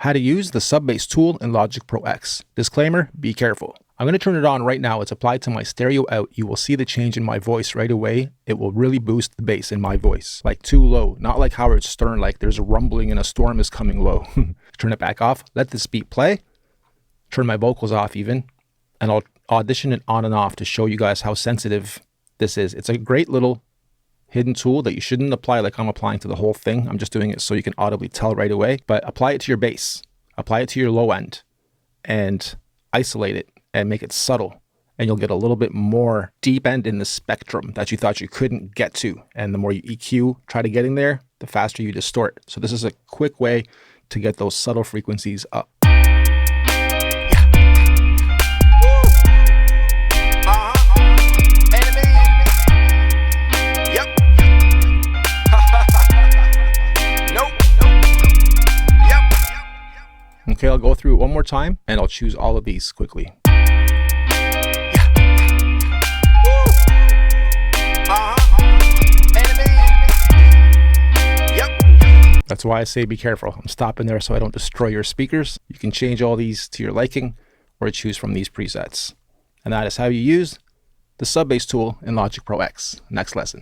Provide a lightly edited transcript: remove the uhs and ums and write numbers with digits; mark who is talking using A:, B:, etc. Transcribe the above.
A: How to use the SUBBASS tool in Logic Pro X. Disclaimer, be careful. I'm going to turn it on right now. It's applied to my stereo out. You will see the change in my voice right away. It will really boost the bass in my voice. Like too low, not like Howard Stern, like there's a rumbling and a storm is coming low. Turn it back off, let this beat play, turn my vocals off even, and I'll audition it on and off to show you guys how sensitive this is. It's a great little hidden tool that you shouldn't apply like I'm applying to the whole thing. I'm just doing it so you can audibly tell right away, but apply it to your bass, apply it to your low end, and isolate it and make it subtle. And you'll get a little bit more deep end in the spectrum that you thought you couldn't get to. And the more you EQ, try to getting there, the faster you distort. So this is a quick way to get those subtle frequencies up. Okay, I'll go through it one more time and I'll choose all of these quickly. That's why I say be careful. I'm stopping there so I don't destroy your speakers. You can change all these to your liking or choose from these presets. And that is how you use the SUBBASS tool in Logic Pro X. Next lesson.